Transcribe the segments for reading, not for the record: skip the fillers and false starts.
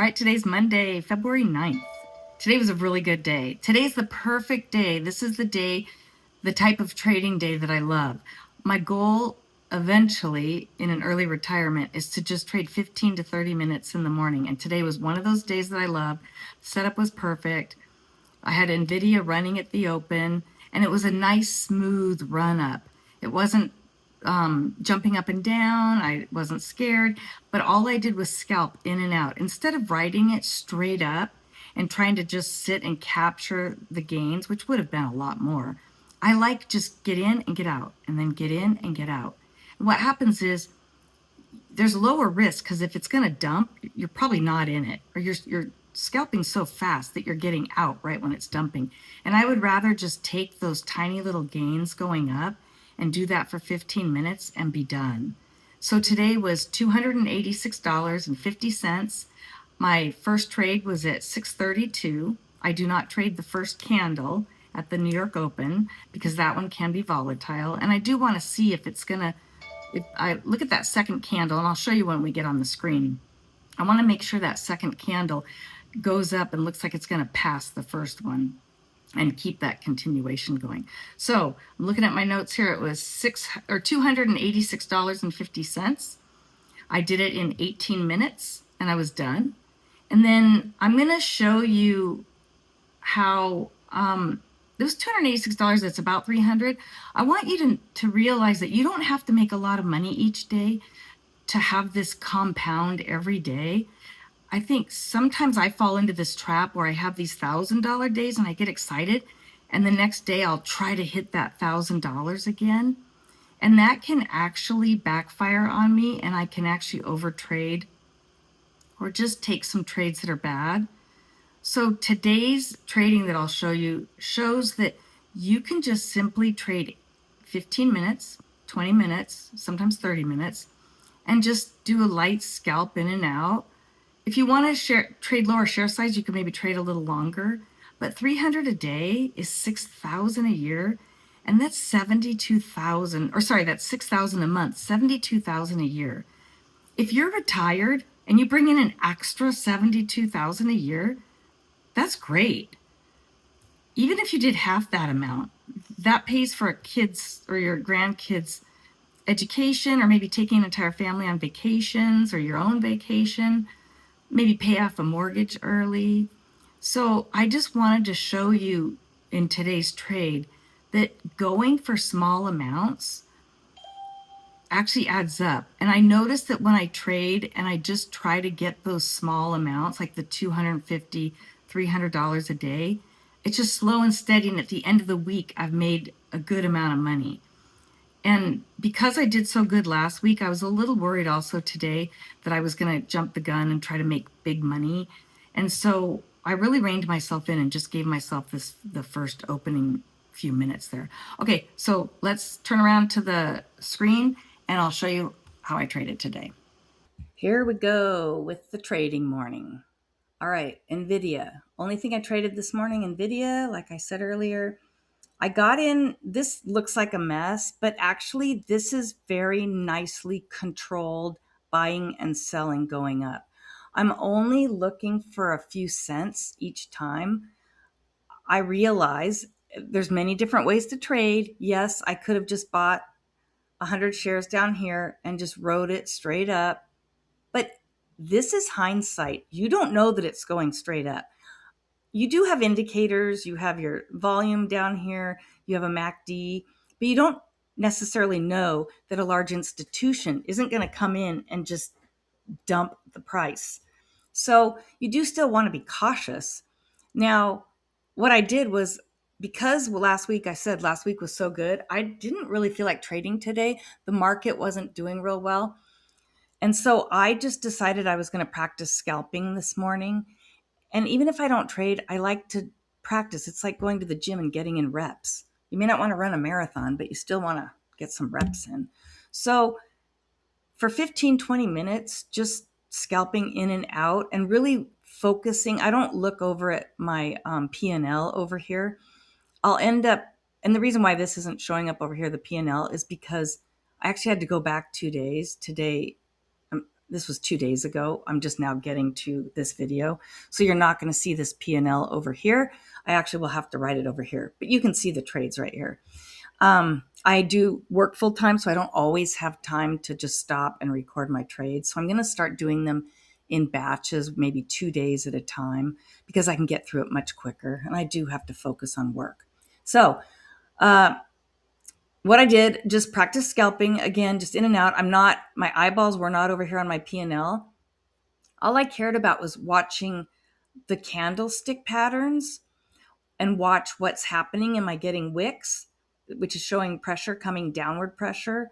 All right, today's Monday, February 9th. Today was a really good day. Today's the perfect day. This is the day, the type of trading day that I love. My goal eventually in an early retirement is to just trade 15 to 30 minutes in the morning. And today was one of those days that I love. The setup was perfect. I had NVDA running at the open, and it was a nice, smooth run up. It wasn't jumping up and down. I wasn't scared, but all I did was scalp in and out. Instead of riding it straight up and trying to just sit and capture the gains, which would have been a lot more, I like just get in and get out, and then get in and get out. And what happens is there's lower risk because if it's going to dump, you're probably not in it, or you're scalping so fast that you're getting out right when it's dumping. And I would rather just take those tiny little gains going up and do that for 15 minutes and be done. So today was $286.50. My first trade was at 6:32. I do not trade the first candle at the New York Open because that one can be volatile. And I do want to see if it's going to, if I look at that second candle, and I'll show you when we get on the screen. I want to make sure that second candle goes up and looks like it's going to pass the first one and keep that continuation going. So I'm looking at my notes here. It was $286.50. I did it in 18 minutes and I was done. And then I'm going to show you how those $286, that's about $300. I want you to realize that you don't have to make a lot of money each day to have this compound every day. I think sometimes I fall into this trap where I have these $1,000 days and I get excited, and the next day I'll try to hit that $1,000 again. And that can actually backfire on me, and I can actually overtrade or just take some trades that are bad. So today's trading that I'll show you shows that you can just simply trade 15 minutes, 20 minutes, sometimes 30 minutes, and just do a light scalp in and out. If you want to trade lower share size, you can maybe trade a little longer, but 300 a day is 6,000 a year, and that's 72,000, or sorry, that's 6,000 a month, 72,000 a year. If you're retired and you bring in an extra 72,000 a year, that's great. Even if you did half that amount, that pays for a kid's or your grandkids' education, or maybe taking an entire family on vacations or your own vacation, maybe pay off a mortgage early. So I just wanted to show you in today's trade that going for small amounts actually adds up. And I noticed that when I trade and I just try to get those small amounts, like the $250, $300 a day, it's just slow and steady. And at the end of the week, I've made a good amount of money. And because I did so good last week, I was a little worried also today that I was going to jump the gun and try to make big money. And so I really reined myself in and just gave myself the first opening few minutes there. Okay, so let's turn around to the screen and I'll show you how I traded today. Here we go with the trading morning. All right, NVIDIA. Only thing I traded this morning, NVIDIA, like I said earlier. I got in, this looks like a mess, but actually this is very nicely controlled buying and selling going up. I'm only looking for a few cents each time. I realize there's many different ways to trade. Yes, I could have just bought 100 shares down here and just rode it straight up, but this is hindsight. You don't know that it's going straight up. You do have indicators, you have your volume down here, you have a MACD, but you don't necessarily know that a large institution isn't going to come in and just dump the price. So you do still want to be cautious. Now, what I did was, because last week I said last week was so good, I didn't really feel like trading today. The market wasn't doing real well. And so I just decided I was going to practice scalping this morning. And even if I don't trade, I like to practice. It's like going to the gym and getting in reps. You may not want to run a marathon, but you still want to get some reps in. So for 15, 20 minutes, just scalping in and out and really focusing. I don't look over at my P&L over here. I'll end up, and the reason why this isn't showing up over here, the P&L, is because I actually had to go back 2 days. Today, This was 2 days ago. I'm just now getting to this video. So you're not going to see this P&L over here. I actually will have to write it over here, but you can see the trades right here. I do work full time, so I don't always have time to just stop and record my trades. So I'm going to start doing them in batches, maybe 2 days at a time, because I can get through it much quicker. And I do have to focus on work. So what I did, just practice scalping again, just in and out. My eyeballs were not over here on my P&L. All I cared about was watching the candlestick patterns and watch what's happening. Am I getting wicks, which is showing pressure coming downward pressure?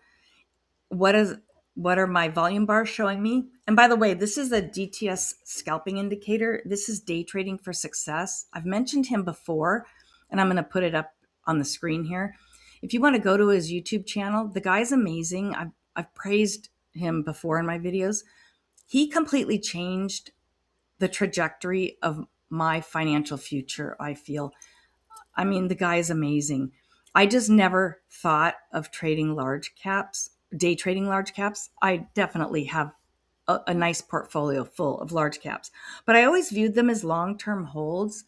What are my volume bars showing me? And by the way, this is a DTS scalping indicator. This is Day Trading for Success. I've mentioned him before, and I'm going to put it up on the screen here. If you want to go to his YouTube channel, the guy's amazing. I've praised him before in my videos. He completely changed the trajectory of my financial future, I feel. I mean, the guy is amazing. I just never thought of trading large caps, day trading large caps. I definitely have a nice portfolio full of large caps, but I always viewed them as long-term holds.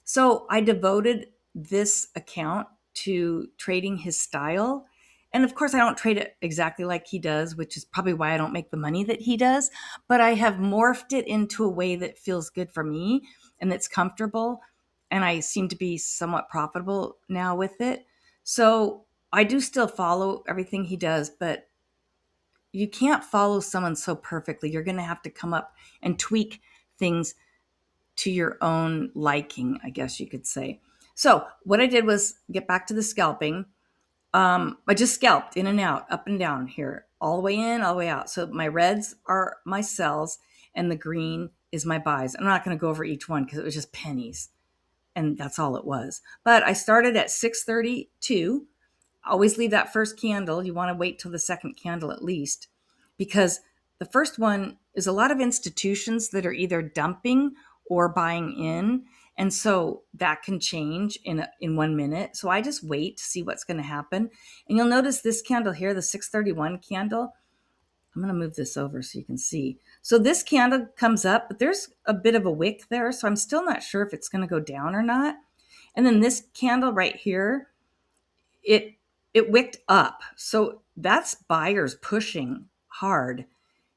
So I devoted this account to trading his style. And of course, I don't trade it exactly like he does, which is probably why I don't make the money that he does. But I have morphed it into a way that feels good for me and that's comfortable. And I seem to be somewhat profitable now with it. So I do still follow everything he does, but you can't follow someone so perfectly. You're going to have to come up and tweak things to your own liking, I guess you could say. So what I did was get back to the scalping. I just scalped in and out, up and down here, all the way in, all the way out. So my reds are my sells and the green is my buys. I'm not going to go over each one because it was just pennies and that's all it was. But I started at 632. Always leave that first candle. You want to wait till the second candle at least, because the first one is a lot of institutions that are either dumping or buying in. And so that can change in 1 minute. So I just wait to see what's going to happen. And you'll notice this candle here, the 631 candle. I'm going to move this over so you can see. So this candle comes up, but there's a bit of a wick there. So I'm still not sure if it's going to go down or not. And then this candle right here, it wicked up. So that's buyers pushing hard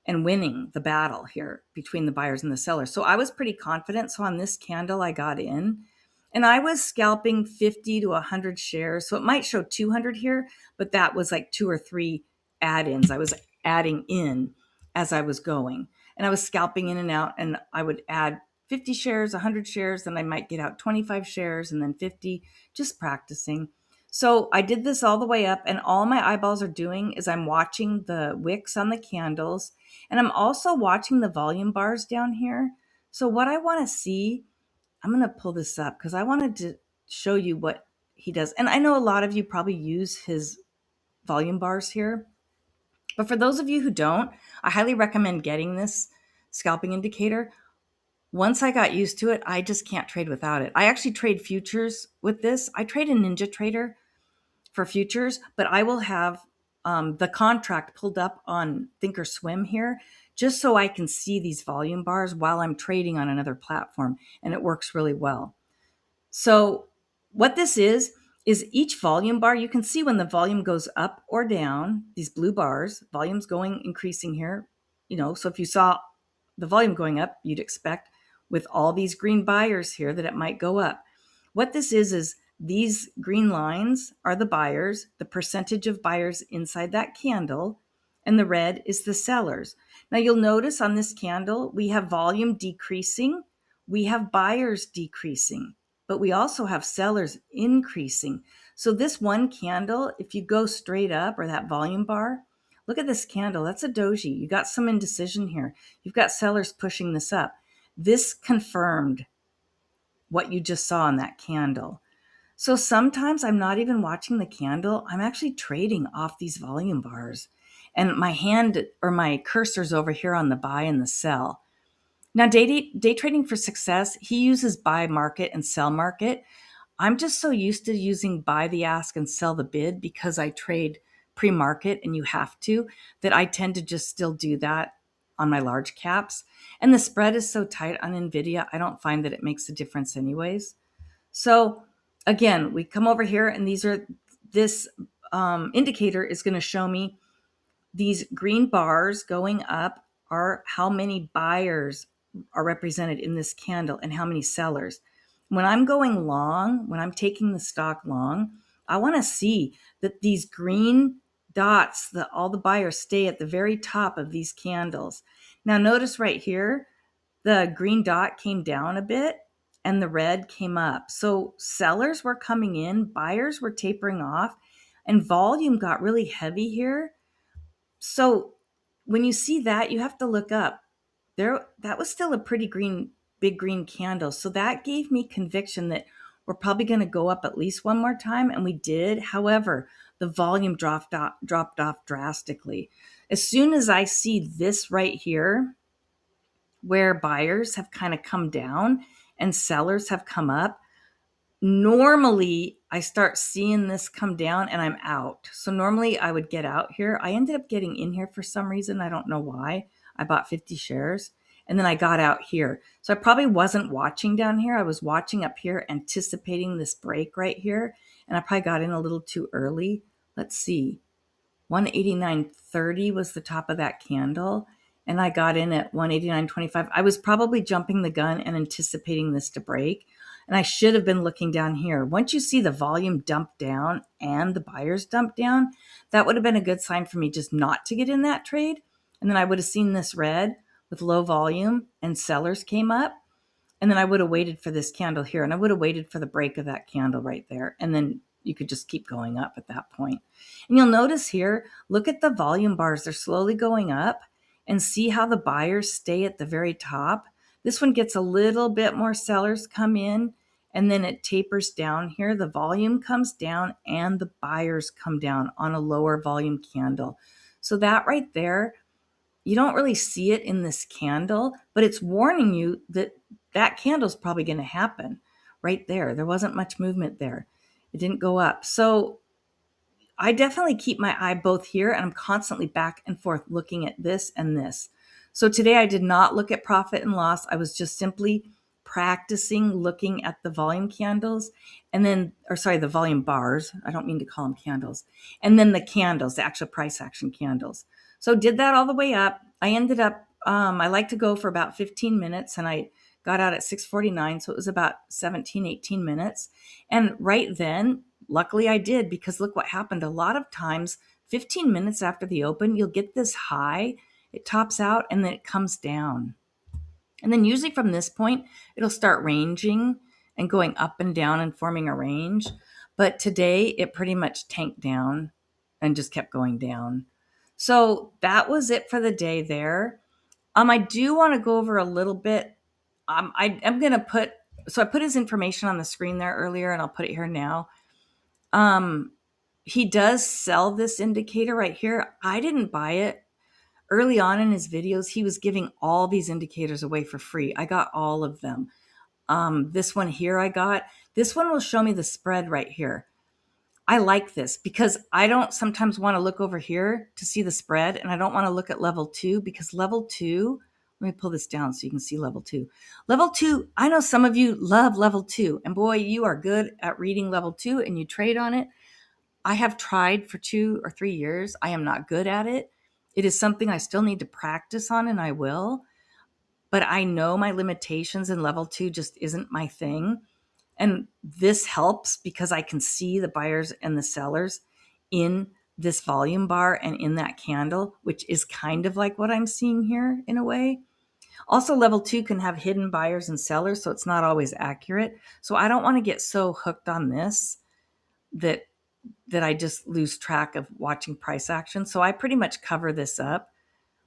and winning the battle here between the buyers and the sellers. So I was pretty confident. So on this candle, I got in and I was scalping 50 to 100 shares. So it might show 200 here, but that was like 2 or 3 add-ins. I was adding in as I was going and I was scalping in and out, and I would add 50 shares, 100 shares, then I might get out 25 shares and then 50, just practicing. So I did this all the way up, and all my eyeballs are doing is I'm watching the wicks on the candles, and I'm also watching the volume bars down here. So what I want to see, I'm going to pull this up because I wanted to show you what he does. And I know a lot of you probably use his volume bars here, but for those of you who don't, I highly recommend getting this scalping indicator. Once I got used to it, I just can't trade without it. I actually trade futures with this. I trade a Ninja Trader for futures, but I will have the contract pulled up on ThinkOrSwim here just so I can see these volume bars while I'm trading on another platform, and it works really well. So what this is each volume bar, you can see when the volume goes up or down, these blue bars, volume's increasing here. So if you saw the volume going up, you'd expect with all these green buyers here that it might go up. What this is these green lines are the buyers, the percentage of buyers inside that candle, and the red is the sellers. Now you'll notice on this candle, we have volume decreasing, we have buyers decreasing, but we also have sellers increasing. So this one candle, if you go straight up, or that volume bar, look at this candle. That's a doji. You got some indecision here. You've got sellers pushing this up. This confirmed what you just saw in that candle. So sometimes I'm not even watching the candle. I'm actually trading off these volume bars. And my hand or my cursor's over here on the buy and the sell. Now, day trading for success, he uses buy market and sell market. I'm just so used to using buy the ask and sell the bid because I trade pre-market and you have to, that I tend to just still do that. on my large caps. And the spread is so tight on NVIDIA, I don't find that it makes a difference anyways. So again, we come over here and this indicator is going to show me these green bars going up are how many buyers are represented in this candle and how many sellers. When I'm going long, when I'm taking the stock long, I want to see that these green dots, that all the buyers stay at the very top of these candles. Now notice right here, the green dot came down a bit and the red came up. So sellers were coming in, buyers were tapering off, and volume got really heavy here. So when you see that, you have to look up. There, that was still a pretty big green candle. So that gave me conviction that we're probably going to go up at least one more time, and we did. However, the volume dropped off drastically. As soon as I see this right here, where buyers have kind of come down and sellers have come up, normally I start seeing this come down and I'm out. So normally I would get out here. I ended up getting in here for some reason. I don't know why. I bought 50 shares and then I got out here. So I probably wasn't watching down here. I was watching up here, anticipating this break right here. And I probably got in a little too early. Let's see. 189.30 was the top of that candle. And I got in at 189.25. I was probably jumping the gun and anticipating this to break. And I should have been looking down here. Once you see the volume dump down and the buyers dump down, that would have been a good sign for me just not to get in that trade. And then I would have seen this red with low volume and sellers came up. And then I would have waited for this candle here, and I would have waited for the break of that candle right there. And then you could just keep going up at that point. And you'll notice here, look at the volume bars. They're slowly going up, and see how the buyers stay at the very top. This one gets a little bit more sellers come in, and then it tapers down here. The volume comes down and the buyers come down on a lower volume candle. So that right there, you don't really see it in this candle, but it's warning you that that candle's probably going to happen right there. There wasn't much movement there. It didn't go up. So I definitely keep my eye both here, and I'm constantly back and forth looking at this and this. So today I did not look at profit and loss. I was just simply practicing looking at the volume candles and then, the volume bars. I don't mean to call them candles. And then the candles, the actual price action candles. So did that all the way up. I ended up, I like to go for about 15 minutes, and I got out at 6:49. So it was about 17, 18 minutes. And right then, luckily I did, because look what happened. A lot of times, 15 minutes after the open, you'll get this high, it tops out, and then it comes down. And then usually from this point, it'll start ranging and going up and down and forming a range. But today, it pretty much tanked down and just kept going down. So that was it for the day there. I do want to go over a little bit. I'm going to I put his information on the screen there earlier, and I'll put it here now. He does sell this indicator right here. I didn't buy it. Early on in his videos, he was giving all these indicators away for free. I got all of them. This one here this one will show me the spread right here. I like this because I don't sometimes want to look over here to see the spread, and I don't want to look at level 2 because level 2, let me pull this down so you can see level 2. Level 2, I know some of you love level 2, and boy, you are good at reading level 2 and you trade on it. I have tried for 2 or 3 years. I am not good at it. It is something I still need to practice on, and I will. But I know my limitations, and level 2 just isn't my thing. And this helps because I can see the buyers and the sellers in this volume bar and in that candle, which is kind of like what I'm seeing here in a way. Also, level 2 can have hidden buyers and sellers, so it's not always accurate. So I don't want to get so hooked on this that I just lose track of watching price action. So I pretty much cover this up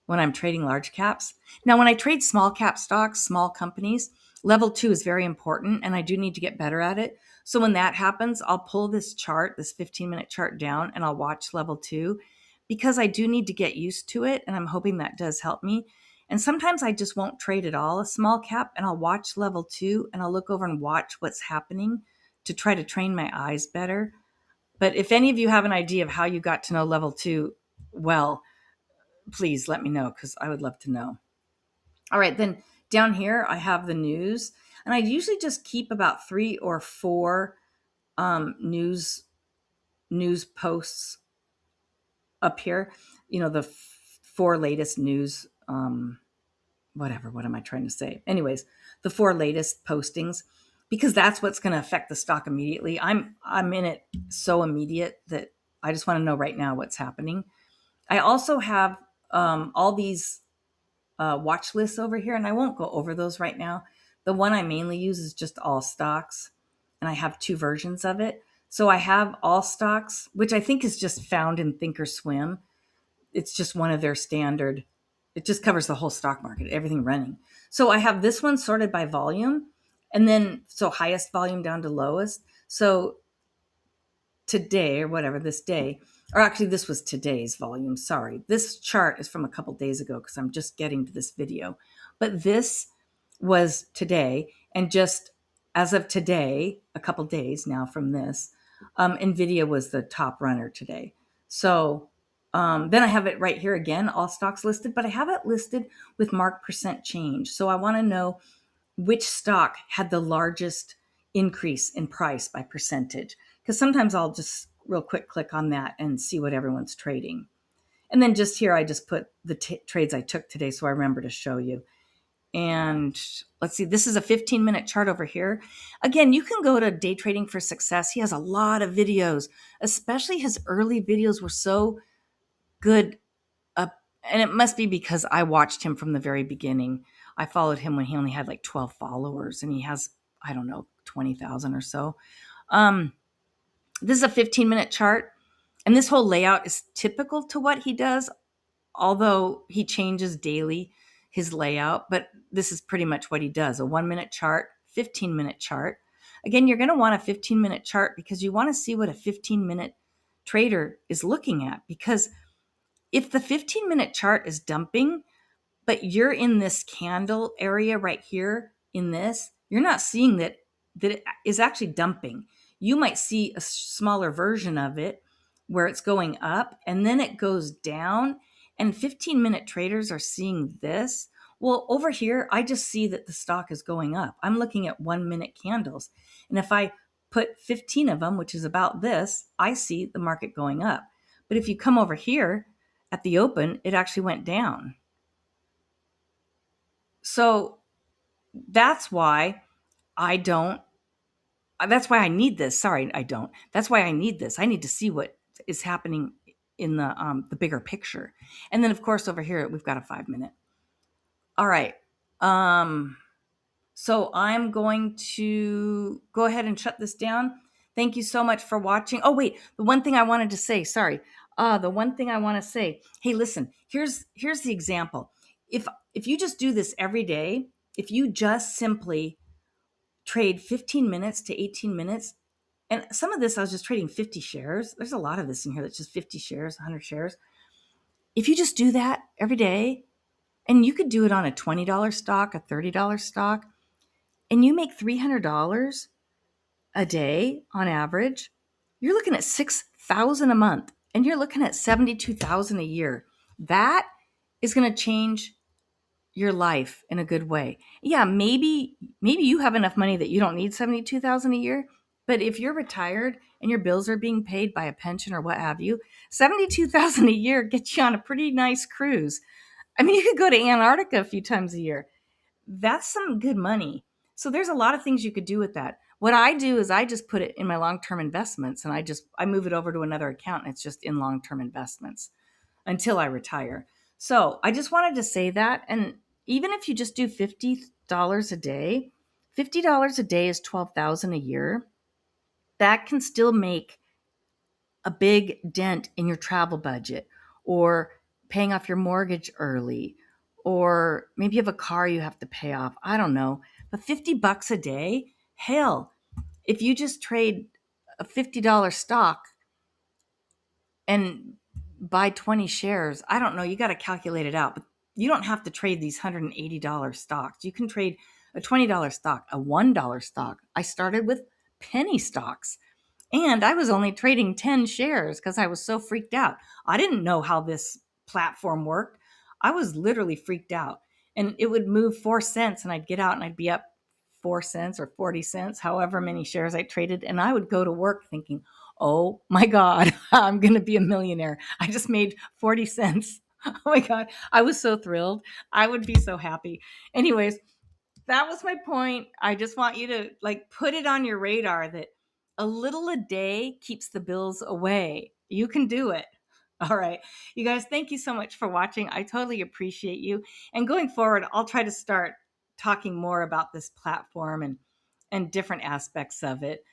when I'm trading large caps. Now, when I trade small cap stocks, small companies, level 2 is very important, and I do need to get better at it. So when that happens, I'll pull this chart, this 15-minute chart down, and I'll watch level 2 because I do need to get used to it, and I'm hoping that does help me. And sometimes I just won't trade at all a small cap, and I'll watch level 2, and I'll look over and watch what's happening to try to train my eyes better. But if any of you have an idea of how you got to know level 2 well, please let me know because I would love to know. All right, then down here I have the news, and I usually just keep about 3 or 4 news posts up here. The 4 latest news. Whatever. What am I trying to say? Anyways, the 4 latest postings, because that's what's going to affect the stock immediately. I'm in it so immediate that I just want to know right now what's happening. I also have all these watch lists over here, and I won't go over those right now. The one I mainly use is just all stocks, and I have 2 versions of it. So I have all stocks, which I think is just found in ThinkOrSwim. It's just one of their standard. It just covers the whole stock market, everything running. So I have this one sorted by volume, and then so highest volume down to lowest. So today or whatever, this day, or actually this was today's volume. Sorry. This chart is from a couple days ago because I'm just getting to this video. But this was today, and just as of today, a couple days now from this, NVIDIA was the top runner today. So then I have it right here again, all stocks listed, but I have it listed with mark percent change. So I want to know which stock had the largest increase in price by percentage, because sometimes I'll just real quick click on that and see what everyone's trading. And then just here, I just put the trades I took today so I remember to show you. And let's see, this is a 15-minute chart over here. Again, you can go to Day Trading for Success. He has a lot of videos, especially his early videos were so good. And it must be because I watched him from the very beginning. I followed him when he only had like 12 followers, and he has, I don't know, 20,000 or so. This is a 15-minute chart, and this whole layout is typical to what he does, although he changes daily his layout. But this is pretty much what he does: a 1-minute chart, 15-minute chart. Again, you're going to want a 15-minute chart because you want to see what a 15-minute trader is looking at. Because if the 15-minute chart is dumping, but you're in this candle area right here in this, you're not seeing that it is actually dumping. You might see a smaller version of it where it's going up and then it goes down, and 15-minute traders are seeing this. Well, over here, I just see that the stock is going up. I'm looking at 1-minute candles. And if I put 15 of them, which is about this, I see the market going up. But if you come over here at the open, it actually went down. So that's why I need this. Sorry, I don't. That's why I need this. I need to see what is happening in the bigger picture. And then of course over here we've got a 5-minute. All right. So I'm going to go ahead and shut this down. Thank you so much for watching. Oh wait, the one thing I wanted to say, sorry. The one thing I want to say, hey, listen, here's the example. If you just do this every day, if you just simply trade 15 minutes to 18 minutes, and some of this I was just trading 50 shares. There's a lot of this in here that's just 50 shares, 100 shares. If you just do that every day, and you could do it on a $20 stock, a $30 stock, and you make $300 a day on average, you're looking at $6,000 a month, and you're looking at $72,000 a year. That is going to change your life in a good way. Yeah, maybe you have enough money that you don't need $72,000 a year, but if you're retired and your bills are being paid by a pension or what have you, $72,000 a year gets you on a pretty nice cruise. I mean, you could go to Antarctica a few times a year. That's some good money. So there's a lot of things you could do with that. What I do is I just put it in my long-term investments, and I move it over to another account, and it's just in long-term investments until I retire. So I just wanted to say that. And even if you just do $50 a day, $50 a day is $12,000 a year. That can still make a big dent in your travel budget, or paying off your mortgage early, or maybe you have a car you have to pay off. I don't know. But $50 a day, hell, if you just trade a $50 stock and buy 20 shares, I don't know, you got to calculate it out. But you don't have to trade these $180 stocks. You can trade a $20 stock, a $1 stock. I started with penny stocks, and I was only trading 10 shares because I was so freaked out. I didn't know how this platform worked, I was literally freaked out. And it would move 4 cents, and I'd get out and I'd be up 4 cents or 40 cents, however many shares I traded. And I would go to work thinking, oh my God, I'm going to be a millionaire. I just made 40 cents. Oh my God. I was so thrilled. I would be so happy. Anyways, that was my point. I just want you to like put it on your radar that a little a day keeps the bills away. You can do it. All right. You guys, thank you so much for watching. I totally appreciate you. And going forward, I'll try to start talking more about this platform and different aspects of it.